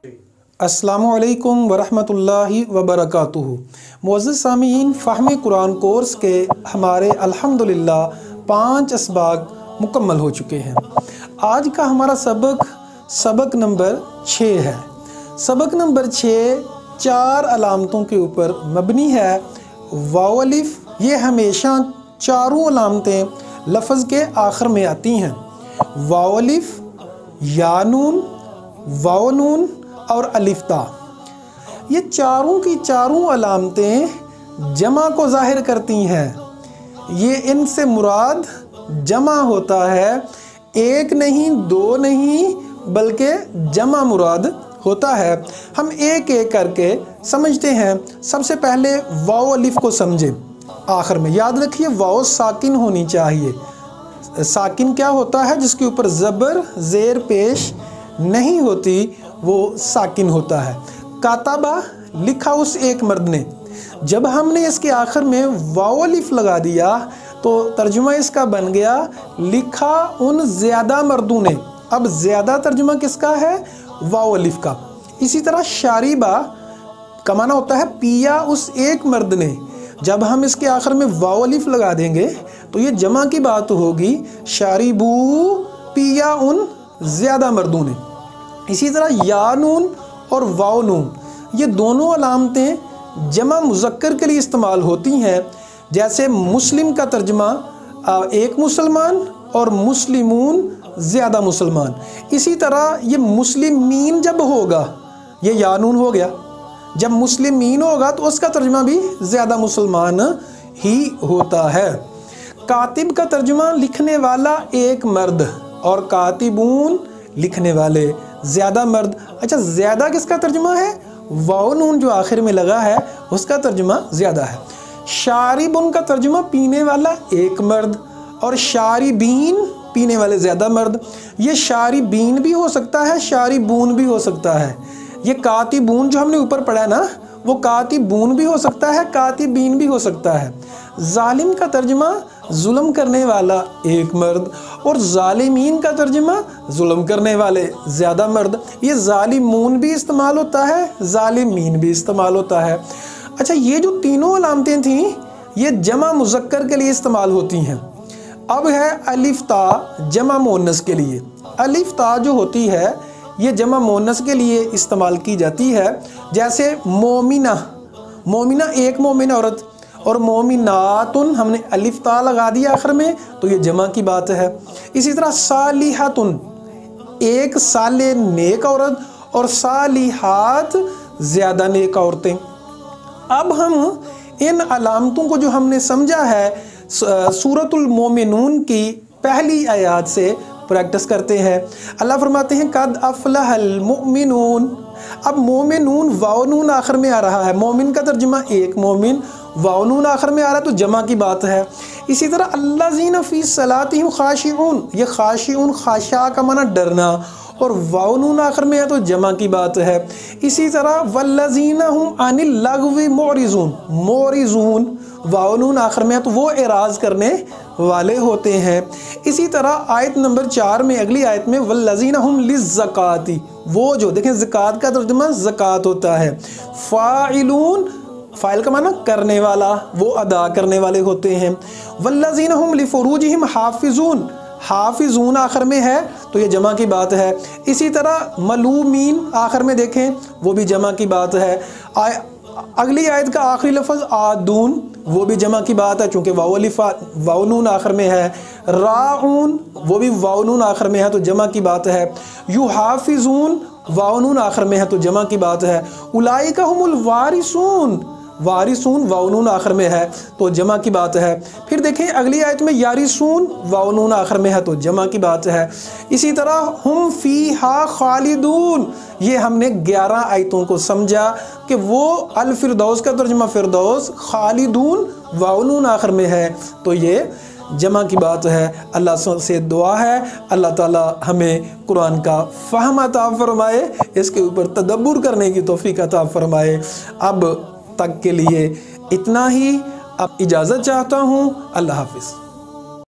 अस्सलामुअलैकुम वरहमतुल्लाहि वबरकातुहू। मुअज़्ज़िज़ सामीईन, फ़हम कुरान कोर्स के हमारे अल्हम्दुलिल्लाह 5 असबाक मुकम्मल हो चुके हैं। आज का हमारा सबक नंबर 6 है। सबक नंबर 6 4 अलामतों के ऊपर मबनी है। वाव अलिफ, ये हमेशा चारों अलामतें लफ्ज़ के आखिर में आती हैं। वाव अलिफ, या नून, वाव नून और अलिफ्ता, ये चारों की चारों अलामतें जमा को ज़ाहिर करती हैं। ये इनसे मुराद जमा होता है, एक नहीं दो नहीं बल्कि जमा मुराद होता है। हम एक एक करके समझते हैं। सबसे पहले वाव अलिफ को समझें। आखिर में याद रखिए वाव साकिन होनी चाहिए। साकिन क्या होता है? जिसके ऊपर ज़बर ज़ेर पेश नहीं होती, वो साकिन होता है। काताबा, लिखा उस एक मर्द ने। जब हमने इसके आखिर में वाव अलिफ लगा दिया तो तर्जुमा इसका बन गया लिखा उन ज़्यादा मर्दों ने। अब ज़्यादा तर्जुमा किसका है? वाव अलिफ का। इसी तरह शारिबा का माना होता है पिया उस एक मर्द ने। जब हम इसके आखिर में वाव अलिफ लगा देंगे तो ये जमा की बात होगी, शारिबू पिया उन ज़्यादा मर्दों ने। इसी तरह या नून और वाव नून, ये दोनों अलामतें जमा मुज़क्कर के लिए इस्तेमाल होती हैं। जैसे मुस्लिम का तर्जमा एक मुसलमान और मुस्लिमून ज़्यादा मुसलमान। इसी तरह ये मुस्लिमीन जब होगा, ये या नून हो गया। जब मुस्लिमीन होगा तो उसका तर्जमा भी ज़्यादा मुसलमान ही होता है। कातिब का तर्जुमा लिखने वाला एक मर्द और कातिबून लिखने वाले ज़्यादा मर्द। अच्छा, ज़्यादा किसका तर्जुमा है? वाव नून जो आखिर में लगा है उसका तर्जुमा ज़्यादा है। शारिबुन का तर्जुमा पीने वाला एक मर्द और शारिबीन पीने वाले ज़्यादा मर्द। ये शारिबीन भी हो सकता है, शारिबून भी हो सकता है। ये कातिबून जो हमने ऊपर पढ़ा है ना, वो कातिबून भी हो सकता है, कातिबीन भी हो सकता है। जालिम का तर्जुमा जुल्म करने वाला एक मर्द और जालिमीन का तर्जुमा जुल्म करने वाले ज़्यादा मर्द। ये जालिमून भी इस्तेमाल होता है, जालिमीन भी इस्तेमाल होता है। अच्छा, ये जो तीनों अलामतें थीं ये जमा मुज़क्कर के लिए इस्तेमाल होती हैं। अब है अलिफ्ता जमा मोनस के लिए। अलिफ्ता जो होती है ये जमा मोनस के लिए इस्तेमाल की जाती है। जैसे मोमिना, मोमिना एक मोमिन औरत, और मोमिनातुन हमने अलिफ्ता लगा दिया आखिर में तो ये जमा की बात है। इसी तरह सालिहातुन एक साले नेक औरत और सालिहात ज़्यादा नेक औरतें। अब हम इन अलामतों को जो हमने समझा है सूरतुल मोमिनून की पहली आयत से प्रैक्टिस करते हैं। अल्लाह फरमाते हैं कद अफलहल मुमिनून। अब मोमिनून वाव नून आखिर में आ रहा है। मोमिन का तर्जुमा एक मोमिन, वाव नून आखिर में आ रहा है तो जमा की बात है। इसी तरह अल्लाज़ीना फ़ी सलातिहिम खाशिऊन, ये खाशिऊन खाशा का माना डरना और वाव नून आखिर में है तो जमा की बात है। इसी तरह वल्लज़ीना हुम अनिल लग़वी मोरिज़ून, मोरिज़ून वाव नून आखिर में है तो वो एराज़ करने वाले होते हैं। इसी तरह आयत नंबर 4 में, अगली आयत में वल्लज़ीना हुम लिज़्ज़काती, वो जो देखें ज़कात का तर्जुमा ज़कात होता है। फ़ाइलून, फ़ाइल का माना करने वाला, वो अदा करने वाले होते हैं। वल्लज़ीना हुम लिफ़ुरूजिहिम हाफ़िज़ून, हाफ़िज़ून आखिर में है तो ये जमा की बात है। इसी तरह मलूमीन आखिर में देखें वो भी जमा की बात है। अगली आयत का आखिरी लफ्ज़ आदून, वो भी जमा की बात है चूँकि वाव नून आखिर में है। राऊन, वो भी वाव नून आखिर में है तो जमा की बात है। युहाफ़िज़ून वाव नून आखिर में है तो जमा की बात है। उलाइका हुमुल वारिसून, वारिसून वाव नून आखिर में है तो जमा की बात है। फिर देखें अगली आयत में यारिसून वाव नून आखिर में है तो जमा की बात है। इसी तरह हुम फ़ीहा खालिदून, ये हमने 11 आयतों को समझा कि वो अल फिरदौस का तर्जुमा फिरदौस, खालिदून वाव नून आखिर में है तो ये जमा की बात है। अल्लाह से दुआ है अल्लाह ताला हमें कुरान का फ़हम अता फ़रमाए, इसके ऊपर तदब्बुर करने की तौफ़ीक़ अता फ़रमाए। अब तक के लिए इतना ही, अब इजाज़त चाहता हूँ। अल्लाह हाफ़िज़।